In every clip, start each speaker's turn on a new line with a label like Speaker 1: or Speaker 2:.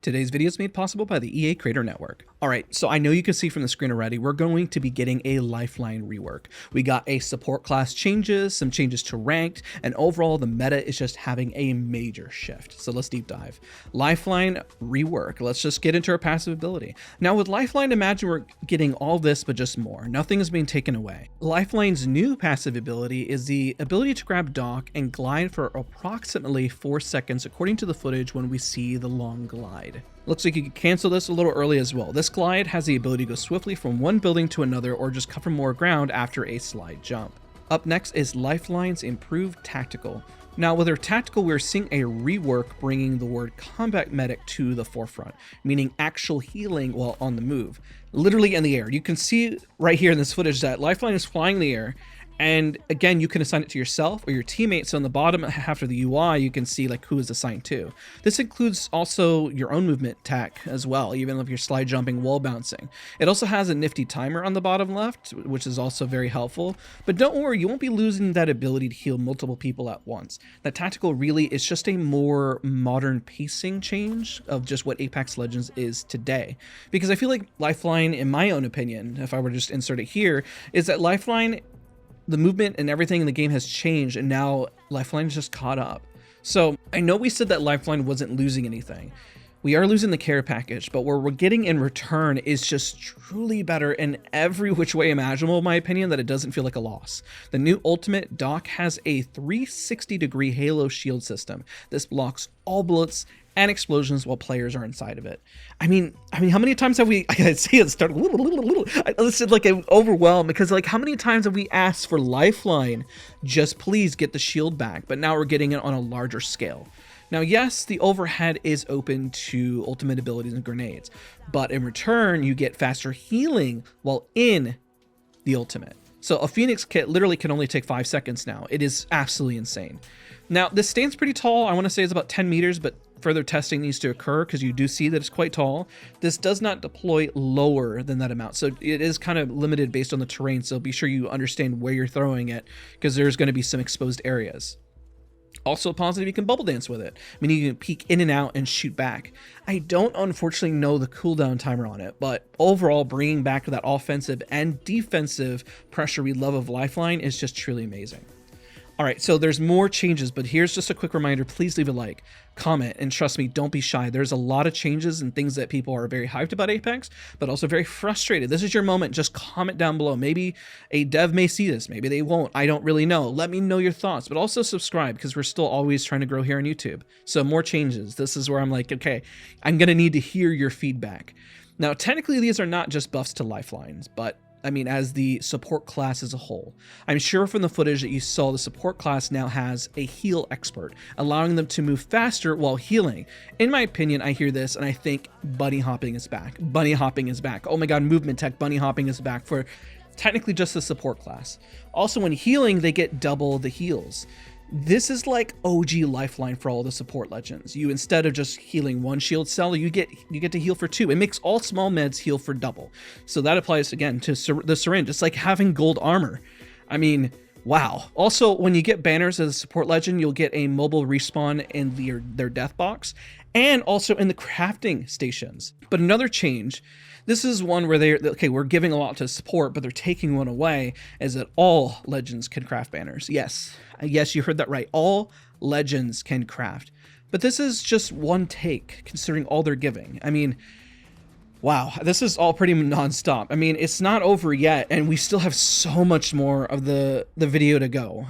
Speaker 1: Today's video is made possible by the EA Creator Network. Alright, so I know you can see from the screen already, we're going to be getting a Lifeline rework. We got a support class changes, some changes to ranked, and overall the meta is just having a major shift. So let's deep dive. Lifeline rework. Let's just get into our passive ability. Now with Lifeline, imagine we're getting all this, but just more. Nothing is being taken away. Lifeline's new passive ability is the ability to grab D.O.C and glide for approximately 4 seconds according to the footage when we see the long glide. Looks like you can cancel this a little early as well. This glide has the ability to go swiftly from one building to another or just cover more ground after a slide jump. Up next is Lifeline's improved tactical. Now with our tactical, we're seeing a rework bringing the word combat medic to the forefront, meaning actual healing while on the move, literally in the air. You can see right here in this footage that Lifeline is flying in the air. And again, you can assign it to yourself or your teammates. So on the bottom half of the UI, you can see like who is assigned to. This includes also your own movement tech as well, even if you're slide jumping, wall bouncing. It also has a nifty timer on the bottom left, which is also very helpful. But don't worry, you won't be losing that ability to heal multiple people at once. That tactical really is just a more modern pacing change of just what Apex Legends is today. Because I feel like Lifeline, in my own opinion, if I were to just insert it here, is that Lifeline, the movement and everything in the game has changed, and now Lifeline is just caught up. So I know we said that Lifeline wasn't losing anything. We are losing the care package, but what we're getting in return is just truly better in every which way imaginable, in my opinion, that it doesn't feel like a loss. The new ultimate D.O.C has a 360-degree halo shield system. This blocks all bullets and explosions while players are inside of it. I mean, how many times have we, I see it start it's like I'm overwhelmed because like how many times have we asked for Lifeline, just please get the shield back, but now we're getting it on a larger scale. Now, yes, the overhead is open to ultimate abilities and grenades, but in return, you get faster healing while in the ultimate. So a Phoenix kit literally can only take 5 seconds now. It is absolutely insane. Now, this stands pretty tall. I want to say it's about 10 meters, but further testing needs to occur because you do see that it's quite tall. This does not deploy lower than that amount, so it is kind of limited based on the terrain, so be sure you understand where you're throwing it because there's going to be some exposed areas. Also positive, you can bubble dance with it, meaning you can peek in and out and shoot back. I don't unfortunately know the cooldown timer on it, but overall bringing back that offensive and defensive pressure we love of Lifeline is just truly amazing. All right, so there's more changes, but here's just a quick reminder. Please leave a like, comment, and trust me, don't be shy. There's a lot of changes and things that people are very hyped about Apex, but also very frustrated. This is your moment. Just comment down below. Maybe a dev may see this. Maybe they won't. I don't really know. Let me know your thoughts, but also subscribe because we're still always trying to grow here on YouTube. So more changes. This is where I'm like, okay, I'm going to need to hear your feedback. Now, technically, these are not just buffs to Lifelines, but I mean, as the support class as a whole. I'm sure from the footage that you saw, the support class now has a heal expert, allowing them to move faster while healing. In my opinion, I hear this and I think bunny hopping is back. Bunny hopping is back. Oh my god, movement tech, bunny hopping is back for technically just the support class. Also, when healing, they get double the heals. This is like OG Lifeline for all the support legends. You, instead of just healing one shield cell, you get to heal for 2. It makes all small meds heal for double. So that applies again to the syringe. It's like having gold armor. I mean, wow. Also, when you get banners as a support legend, you'll get a mobile respawn in their death box and also in the crafting stations. But another change, this is one where we're giving a lot to support, but they're taking one away, is that all legends can craft banners. Yes, you heard that right. All legends can craft. But this is just one take, considering all they're giving. I mean, wow, this is all pretty non-stop. I mean, it's not over yet, and we still have so much more of the video to go.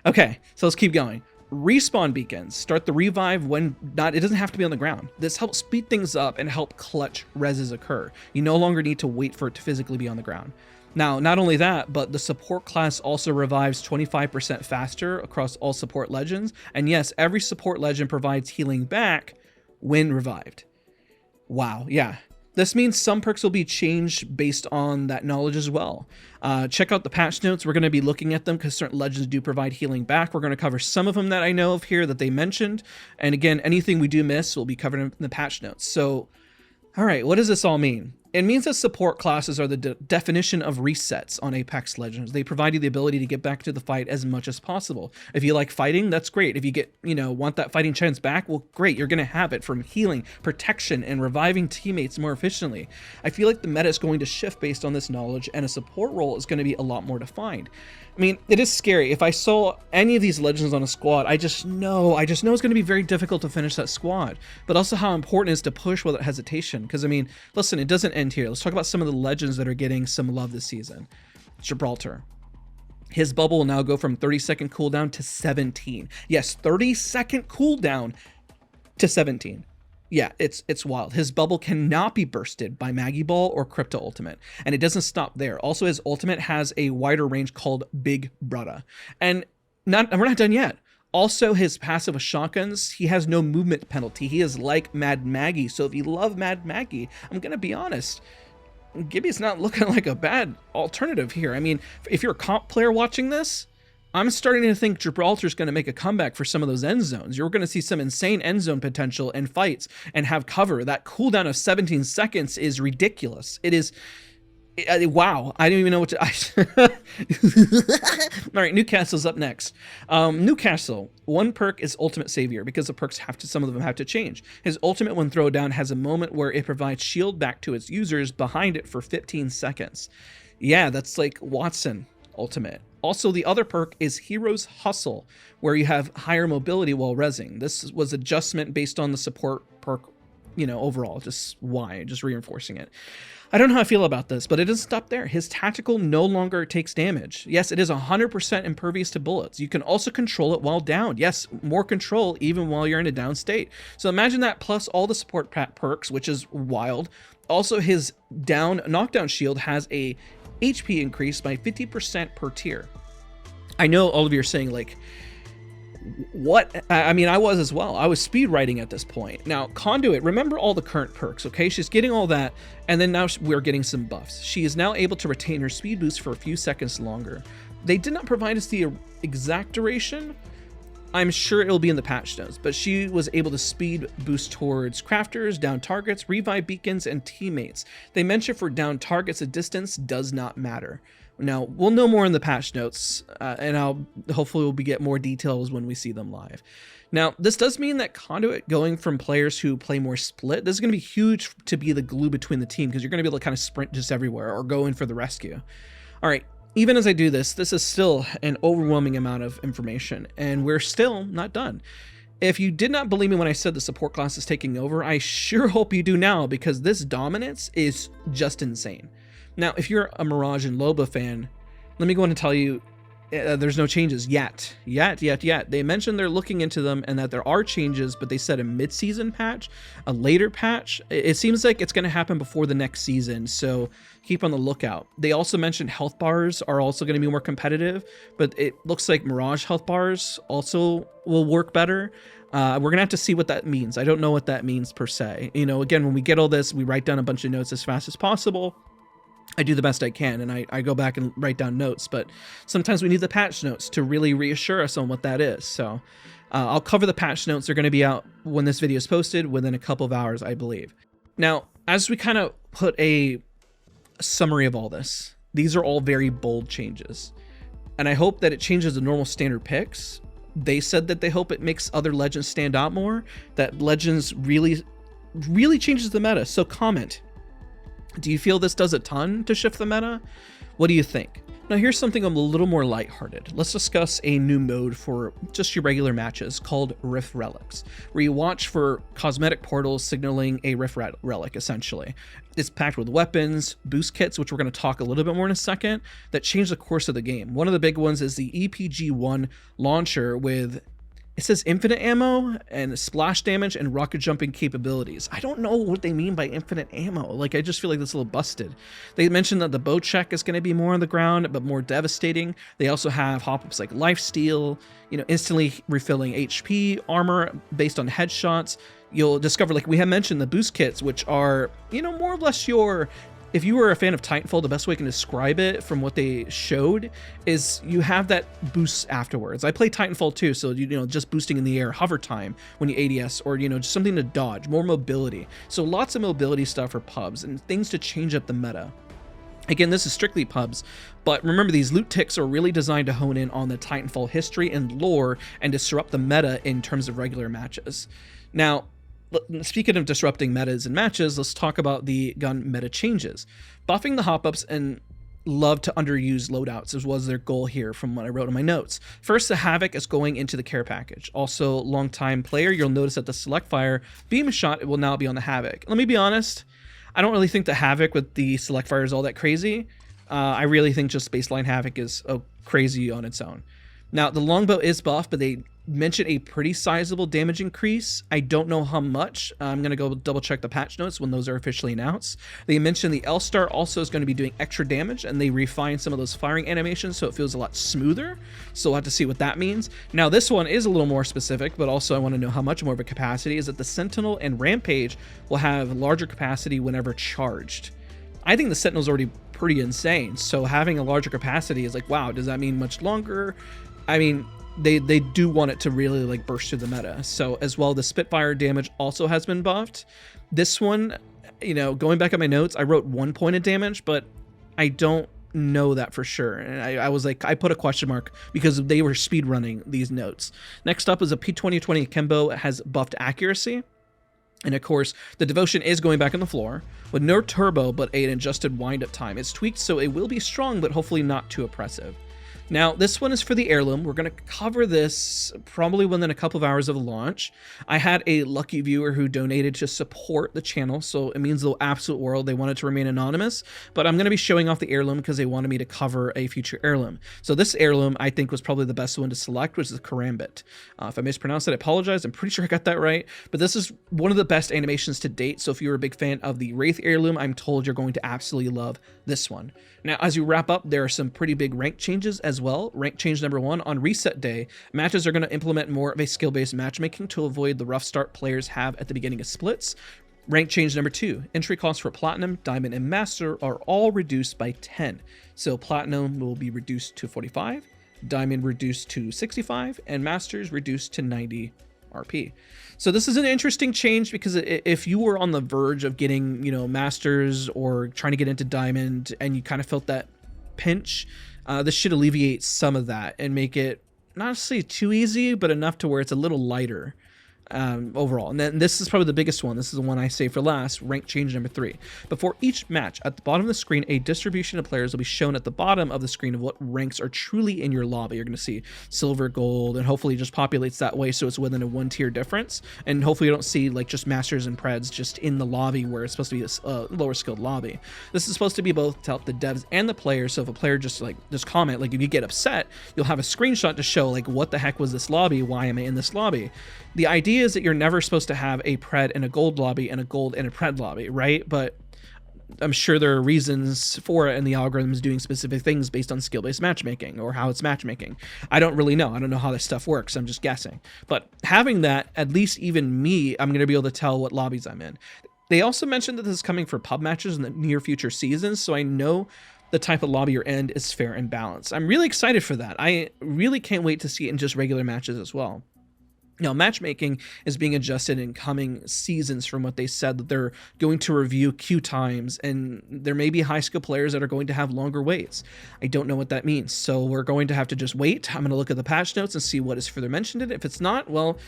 Speaker 1: Okay, so let's keep going. Respawn beacons start the revive when it doesn't have to be on the ground. This helps speed things up and help clutch reses occur. You no longer need to wait for it to physically be on the ground. Now, not only that, but the support class also revives 25% faster across all support legends. And yes, every support legend provides healing back when revived. Wow, yeah. This means some perks will be changed based on that knowledge as well. Check out the patch notes. We're going to be looking at them because certain legends do provide healing back. We're going to cover some of them that I know of here that they mentioned. And again, anything we do miss will be covered in the patch notes. So, all right, what does this all mean? It means that support classes are the definition of resets on Apex Legends. They provide you the ability to get back to the fight as much as possible. If you like fighting, that's great. If you get, want that fighting chance back, well, great. You're going to have it from healing, protection, and reviving teammates more efficiently. I feel like the meta is going to shift based on this knowledge, and a support role is going to be a lot more defined. I mean, it is scary. If I saw any of these legends on a squad, I just know it's going to be very difficult to finish that squad. But also how important it is to push without hesitation. Because, I mean, listen, it doesn't end here. Let's talk about some of the legends that are getting some love this season. Gibraltar. His bubble will now go from 30-second cooldown to 17. Yes, 30-second cooldown to 17. Yeah, it's wild. His bubble cannot be bursted by Maggie Ball or Crypto Ultimate. And it doesn't stop there. Also, his ultimate has a wider range called Big Brother. And we're not done yet. Also, his passive with shotguns, he has no movement penalty. He is like Mad Maggie. So if you love Mad Maggie, I'm going to be honest, Gibby's not looking like a bad alternative here. I mean, if you're a comp player watching this, I'm starting to think Gibraltar's going to make a comeback for some of those end zones. You're going to see some insane end zone potential in fights and have cover. That cooldown of 17 seconds is ridiculous. It is... wow, I don't even know what to... All right, Newcastle's up next. Newcastle, one perk is Ultimate Savior because the perks some of them have to change. His ultimate when thrown down has a moment where it provides shield back to its users behind it for 15 seconds. Yeah, that's like Watson ultimate. Also, the other perk is Hero's Hustle, where you have higher mobility while rezzing. This was adjustment based on the support perk, overall, just reinforcing it. I don't know how I feel about this, but it doesn't stop there. His tactical no longer takes damage. Yes, it is 100% impervious to bullets. You can also control it while down. Yes, more control even while you're in a down state. So imagine that plus all the support perks, which is wild. Also, his knockdown shield has a HP increase by 50% per tier. I know all of you are saying, like, what? I mean, I was as well. I was speed writing at this point. Now, Conduit, remember all the current perks, okay? She's getting all that, and then now we're getting some buffs. She is now able to retain her speed boost for a few seconds longer. They did not provide us the exact duration. I'm sure it'll be in the patch notes, but she was able to speed boost towards crafters, down targets, revive beacons, and teammates. They mentioned for down targets, a distance does not matter. Now, we'll know more in the patch notes, and hopefully we'll get more details when we see them live. Now, this does mean that Conduit going from players who play more split, this is going to be huge to be the glue between the team, because you're going to be able to kind of sprint just everywhere or go in for the rescue. All right, even as I do this is still an overwhelming amount of information, and we're still not done. If you did not believe me when I said the support class is taking over, I sure hope you do now, because this dominance is just insane. Now, if you're a Mirage and Loba fan, let me go on and tell you, there's no changes yet. They mentioned they're looking into them and that there are changes, but they said a mid-season patch, a later patch. It seems like it's going to happen before the next season, so keep on the lookout. They also mentioned health bars are also going to be more competitive, but it looks like Mirage health bars also will work better. We're going to have to see what that means. I don't know what that means per se. Again, when we get all this, we write down a bunch of notes as fast as possible. I do the best I can, and I go back and write down notes, but sometimes we need the patch notes to really reassure us on what that is. So I'll cover the patch notes. They're going to be out when this video is posted within a couple of hours, I believe. Now, as we kind of put a summary of all this, these are all very bold changes, and I hope that it changes the normal standard picks. They said that they hope it makes other legends stand out more, that legends really changes the meta. So comment. Do you feel this does a ton to shift the meta? What do you think? Now here's something a little more lighthearted. Let's discuss a new mode for just your regular matches called Rift Relics, where you watch for cosmetic portals signaling a Rift Relic, essentially. It's packed with weapons, boost kits, which we're going to talk a little bit more in a second, that change the course of the game. One of the big ones is the EPG-1 launcher with... It says infinite ammo and splash damage and rocket jumping capabilities. I don't know what they mean by infinite ammo. Like, I just feel like that's a little busted. They mentioned that the bow check is going to be more on the ground, but more devastating. They also have hop-ups like lifesteal, instantly refilling HP, armor based on headshots. You'll discover, like we have mentioned, the boost kits, which are, more or less your if you were a fan of Titanfall, the best way I can describe it from what they showed is you have that boost afterwards. I play Titanfall too, so you know, just boosting in the air, hover time when you ADS, or you know, just something to dodge, more mobility. So lots of mobility stuff for pubs and things to change up the meta. Again, this is strictly pubs, but remember these loot ticks are really designed to hone in on the Titanfall history and lore and disrupt the meta in terms of regular matches. Now, speaking of disrupting metas and matches, let's talk about the gun meta changes. Buffing the hop-ups and love to underuse loadouts as was their goal here from what I wrote in my notes. First, the Havoc is going into the care package. Also, long-time player, you'll notice that the select fire beam shot will now be on the Havoc. Let me be honest, I don't really think the Havoc with the select fire is all that crazy. I really think just baseline Havoc is crazy on its own. Now, the Longbow is buffed, but they mentioned a pretty sizable damage increase. I don't know how much. I'm going to go double check the patch notes when those are officially announced. They mentioned the L-Star also is going to be doing extra damage, and they refined some of those firing animations so it feels a lot smoother. So we'll have to see what that means. Now, this one is a little more specific, but also I want to know how much more of a capacity is that the Sentinel and Rampage will have larger capacity whenever charged. I think the Sentinel's already pretty insane, so having a larger capacity is like, wow, does that mean much longer? I mean, they do want it to really like burst through the meta. So as well, the Spitfire damage also has been buffed. This one, you know, going back at my notes, I wrote 1 point of damage, but I don't know that for sure. And I was like, I put a question mark because they were speed running these notes. Next up is a P2020 Kembo has buffed accuracy. And of course, the Devotion is going back on the floor with no turbo, but an adjusted wind-up time. It's tweaked, so it will be strong, but hopefully not too oppressive. Now, this one is for the Heirloom. We're going to cover this probably within a couple of hours of launch. I had a lucky viewer who donated to support the channel, so it means the absolute world. They wanted to remain anonymous, but I'm going to be showing off the Heirloom because they wanted me to cover a future Heirloom. So this Heirloom, I think, was probably the best one to select, which is the Karambit. If I mispronounced it, I apologize. I'm pretty sure I got that right, but this is one of the best animations to date, so if you're a big fan of the Wraith Heirloom, I'm told you're going to absolutely love this one. Now, as you wrap up, there are some pretty big rank changes as well. Rank change number 1, on reset day, matches are going to implement more of a skill-based matchmaking to avoid the rough start players have at the beginning of splits. Rank change number 2, entry costs for Platinum, Diamond, and Master are all reduced by 10. So Platinum will be reduced to 45, Diamond reduced to 65, and Masters reduced to 90 RP. So this is an interesting change because if you were on the verge of getting, you know, Masters or trying to get into Diamond and you kind of felt that pinch, this should alleviate some of that and make it not necessarily too easy, but enough to where it's a little lighter overall. And then this is probably the biggest one. This is the one I say for last, rank change number 3. Before each match, at the bottom of the screen, a distribution of players will be shown at the bottom of the screen of what ranks are truly in your lobby. You're going to see silver, gold, and hopefully it just populates that way so it's within a 1-tier difference. And hopefully you don't see like just masters and preds just in the lobby where it's supposed to be a lower skilled lobby. This is supposed to be both to help the devs and the players. So if a player just comment, like if you get upset, you'll have a screenshot to show like what the heck was this lobby? Why am I in this lobby? The idea is that you're never supposed to have a pred and a gold lobby and a gold and a pred lobby, right? But I'm sure there are reasons for it, and the algorithm is doing specific things based on skill-based matchmaking or how it's matchmaking. I don't really know. I don't know how this stuff works. I'm just guessing. But having that, at least even me, I'm going to be able to tell what lobbies I'm in. They also mentioned that this is coming for pub matches in the near future seasons, so I know the type of lobby you're in is fair and balanced. I'm really excited for that. I really can't wait to see it in just regular matches as well. Now, matchmaking is being adjusted in coming seasons from what they said, that they're going to review queue times, and there may be high skill players that are going to have longer waits. I don't know what that means, so we're going to have to just wait. I'm going to look at the patch notes and see what is further mentioned in it. If it's not, well,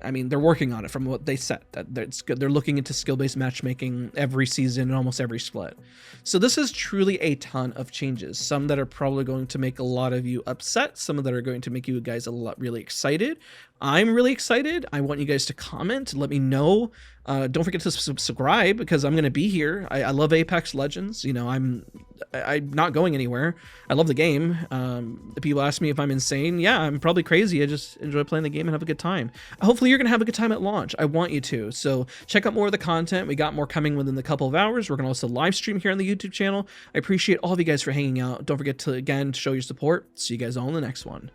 Speaker 1: I mean, they're working on it from what they said. That's good. They're looking into skill-based matchmaking every season and almost every split. So this is truly a ton of changes. Some that are probably going to make a lot of you upset. Some that are going to make you guys really excited. I'm really excited. I want you guys to comment. Let me know. Don't forget to subscribe because I'm going to be here. I love Apex Legends. You know, I'm not going anywhere. I love the game. People ask me if I'm insane. Yeah, I'm probably crazy. I just enjoy playing the game and have a good time. Hopefully you're going to have a good time at launch. I want you to. So check out more of the content. We got more coming within the couple of hours. We're going to also live stream here on the YouTube channel. I appreciate all of you guys for hanging out. Don't forget to, again, show your support. See you guys all in the next one.